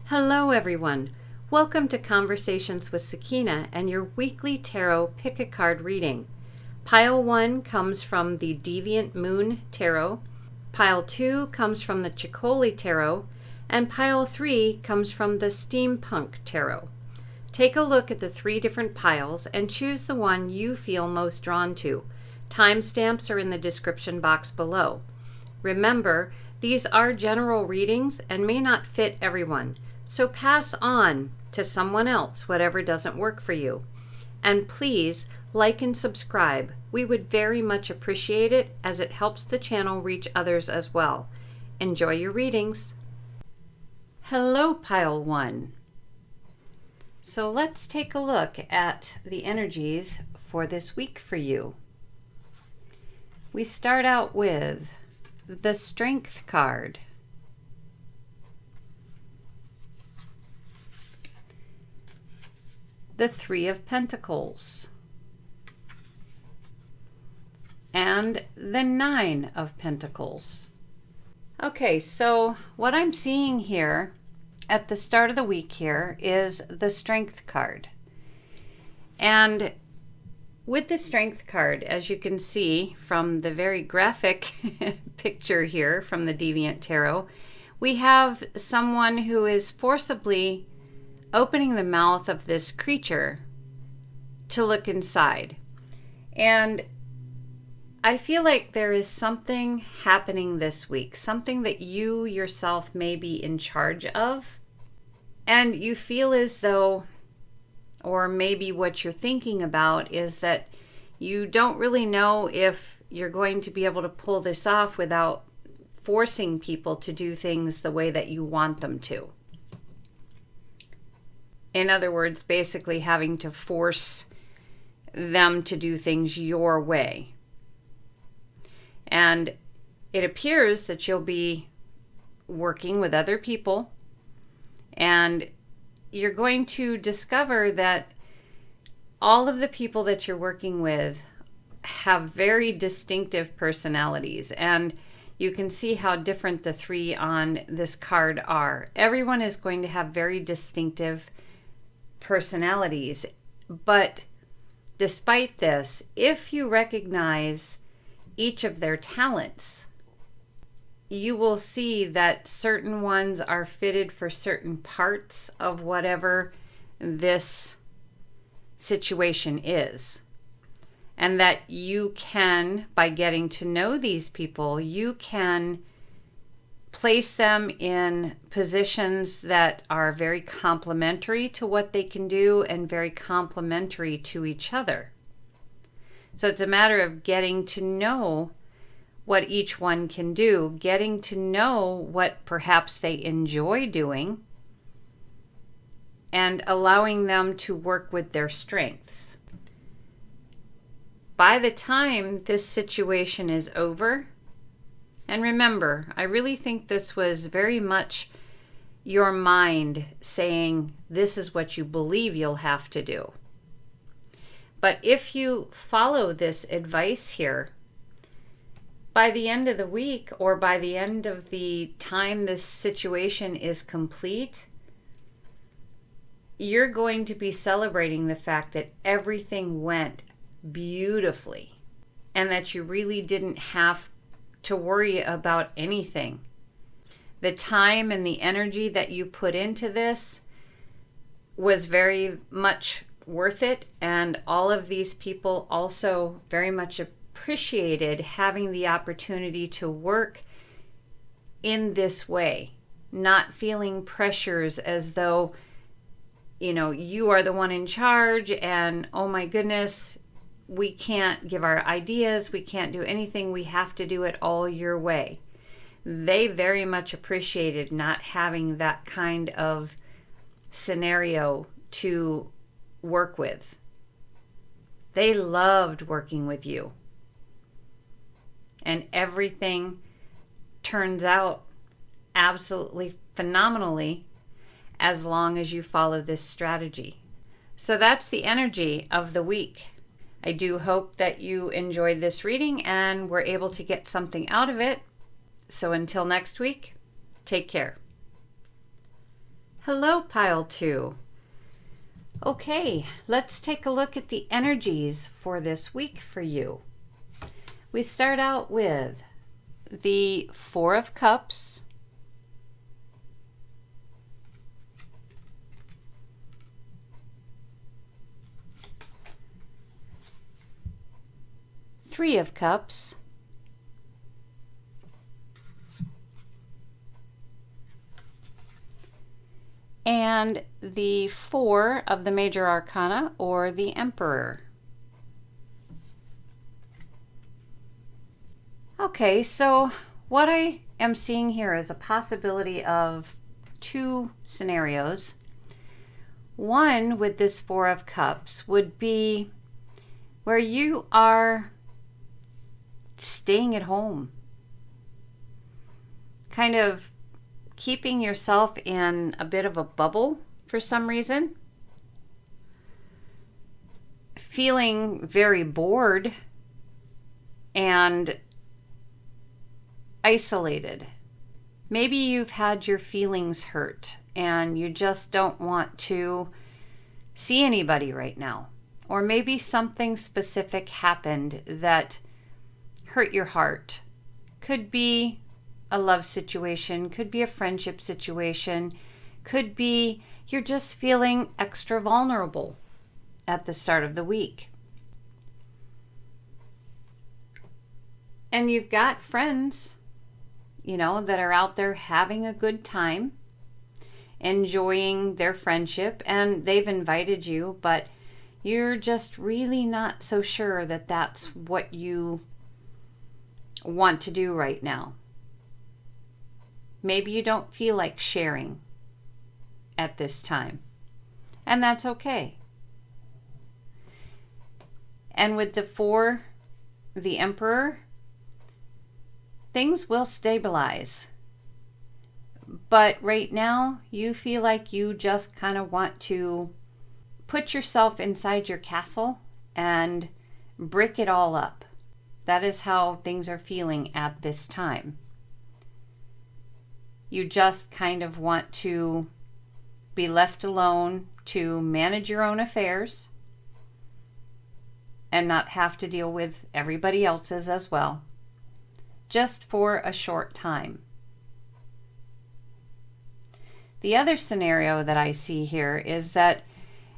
Hello everyone. Welcome to Conversations with Sakina and your weekly tarot pick-a-card reading. Pile 1 comes from the Deviant Moon Tarot, Pile 2 comes from the Ceccoli Tarot, and Pile 3 comes from the Steampunk Tarot. Take a look at the 3 different piles and choose the one you feel most drawn to. Timestamps are in the description box below. Remember, these are general readings and may not fit everyone. So pass on to someone else whatever doesn't work for you. And please like and subscribe. We would very much appreciate it as it helps the channel reach others as well. Enjoy your readings. Hello, Pile 1. So let's take a look at the energies for this week for you. We start out with the Strength card. The Three of Pentacles, and the Nine of Pentacles. Okay, so what I'm seeing here at the start of the week here is the Strength card. And with the Strength card, as you can see from the very graphic picture here from the Deviant Tarot, we have someone who is forcibly opening the mouth of this creature to look inside. And I feel like there is something happening this week, something that you yourself may be in charge of, and you feel as though, or maybe what you're thinking about is that you don't really know if you're going to be able to pull this off without forcing people to do things the way that you want them to. In other words, basically having to force them to do things your way. And it appears that you'll be working with other people, and you're going to discover that all of the people that you're working with have very distinctive personalities, and you can see how different the 3 on this card are. Everyone is going to have very distinctive personalities, but despite this, if you recognize each of their talents, you will see that certain ones are fitted for certain parts of whatever this situation is. And that you can, by getting to know these people, you can place them in positions that are very complementary to what they can do and very complementary to each other. So it's a matter of getting to know what each one can do, getting to know what perhaps they enjoy doing, and allowing them to work with their strengths. By the time this situation is over, and remember, I really think this was very much your mind saying this is what you believe you'll have to do. But if you follow this advice here, by the end of the week or by the end of the time this situation is complete, you're going to be celebrating the fact that everything went beautifully and that you really didn't have to worry about anything. The time and the energy that you put into this was very much worth it, and all of these people also very much appreciated having the opportunity to work in this way, not feeling pressures as though, you are the one in charge and, oh my goodness, we can't give our ideas, we can't do anything, we have to do it all your way. They very much appreciated not having that kind of scenario to work with. They loved working with you. And everything turns out absolutely phenomenally as long as you follow this strategy. So that's the energy of the week. I do hope that you enjoyed this reading and were able to get something out of it. So until next week, take care. Hello, Pile 2. Okay, let's take a look at the energies for this week for you. We start out with the Four of Cups, Three of Cups, and the Four of the Major Arcana, or the Emperor. Okay, so what I am seeing here is a possibility of two scenarios. One with this Four of Cups would be where you are staying at home, kind of keeping yourself in a bit of a bubble for some reason, feeling very bored and isolated. Maybe you've had your feelings hurt and you just don't want to see anybody right now. Or maybe something specific happened that hurt your heart. Could be a love situation, could be a friendship situation, could be you're just feeling extra vulnerable at the start of the week. And you've got friends, you know, that are out there having a good time, enjoying their friendship, and they've invited you, but you're just really not so sure that that's what you want to do right now. Maybe you don't feel like sharing at this time, and that's okay. And with the Four, the Emperor, things will stabilize. But right now, you feel like you just kind of want to put yourself inside your castle and brick it all up. That is how things are feeling at this time. You just kind of want to be left alone to manage your own affairs and not have to deal with everybody else's as well, just for a short time. The other scenario that I see here is that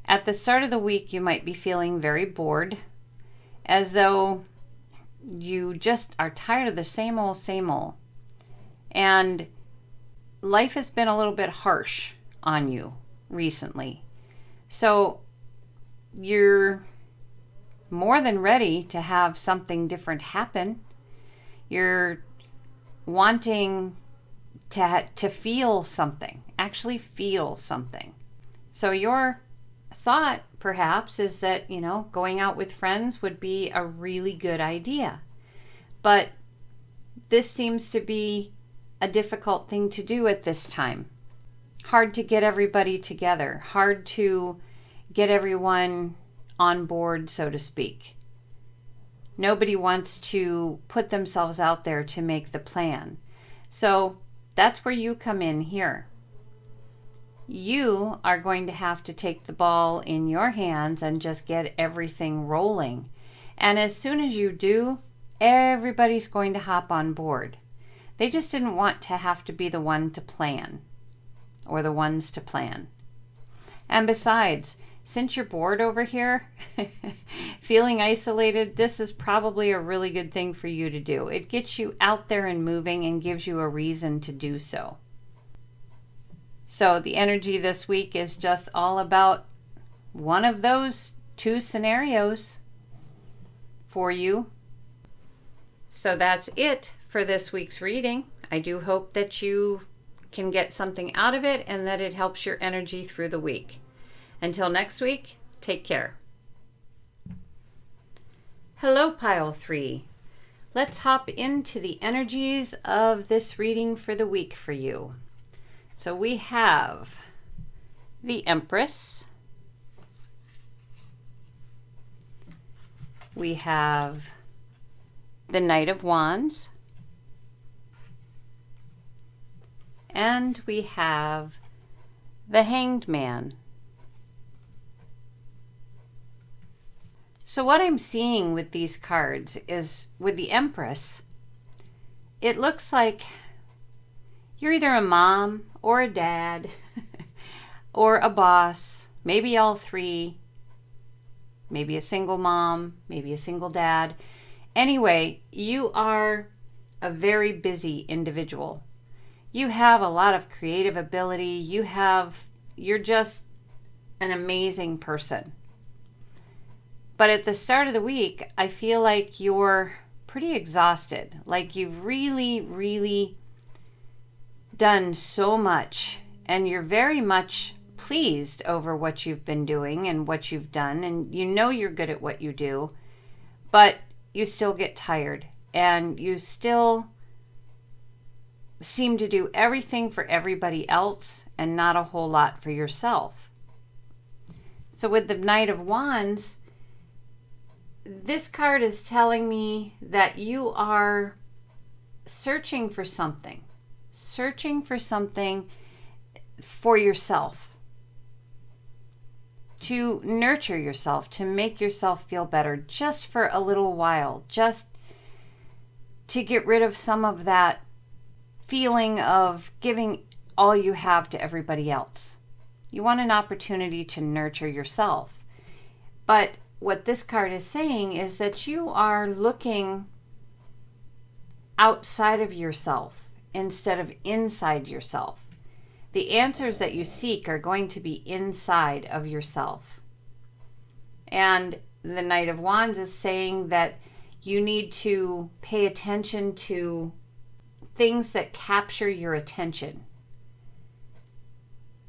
at the start of the week, you might be feeling very bored, as though you just are tired of the same old, and life has been a little bit harsh on you recently. So you're more than ready to have something different happen. You're wanting to feel something, actually feel something. So your thought perhaps is that, you know, going out with friends would be a really good idea. But this seems to be a difficult thing to do at this time. Hard to get everybody together, hard to get everyone on board, so to speak. Nobody wants to put themselves out there to make the plan. So that's where you come in here. You are going to have to take the ball in your hands and just get everything rolling. And as soon as you do, everybody's going to hop on board. They just didn't want to have to be the one to plan, or the ones to plan. And besides, since you're bored over here, feeling isolated, this is probably a really good thing for you to do. It gets you out there and moving and gives you a reason to do so. So the energy this week is just all about one of those two scenarios for you. So that's it for this week's reading. I do hope that you can get something out of it and that it helps your energy through the week. Until next week, take care. Hello, Pile 3. Let's hop into the energies of this reading for the week for you. So we have the Empress. We have the Knight of Wands. And we have the Hanged Man. So what I'm seeing with these cards is with the Empress, it looks like you're either a mom or a dad or a boss, maybe all three, maybe a single mom, maybe a single dad. Anyway, you are a very busy individual. You have a lot of creative ability. You're just an amazing person. But at the start of the week, I feel like you're pretty exhausted. Like you've really, really done so much, and you're very much pleased over what you've been doing and what you've done, and you know you're good at what you do, but you still get tired, and you still seem to do everything for everybody else and not a whole lot for yourself. So with the Knight of Wands, this card is telling me that you are searching for something for yourself, to nurture yourself, to make yourself feel better just for a little while, just to get rid of some of that feeling of giving all you have to everybody else. You want an opportunity to nurture yourself. But what this card is saying is that you are looking outside of yourself instead of inside yourself. The answers that you seek are going to be inside of yourself. And the Knight of Wands is saying that you need to pay attention to things that capture your attention.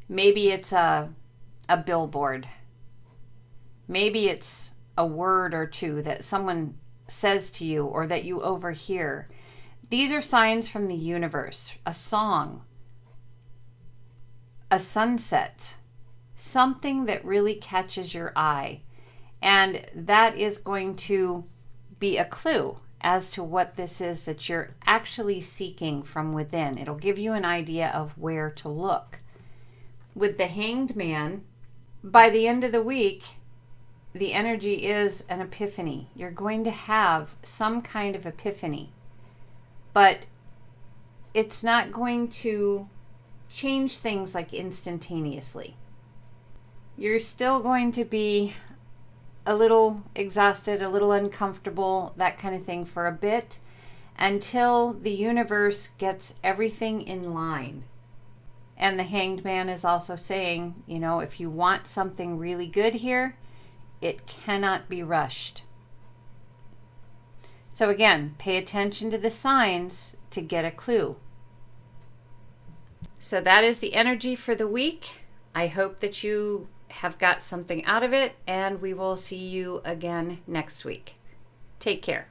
Maybe it's a billboard. Maybe it's a word or two that someone says to you or that you overhear. These are signs from the universe, a song, a sunset, something that really catches your eye. And that is going to be a clue as to what this is that you're actually seeking from within. It'll give you an idea of where to look. With the Hanged Man, by the end of the week, the energy is an epiphany. You're going to have some kind of epiphany, but it's not going to change things like instantaneously. You're still going to be a little exhausted, a little uncomfortable, that kind of thing for a bit, until the universe gets everything in line. And the Hanged Man is also saying, you know, if you want something really good here, it cannot be rushed. So again, pay attention to the signs to get a clue. So that is the energy for the week. I hope that you have got something out of it, and we will see you again next week. Take care.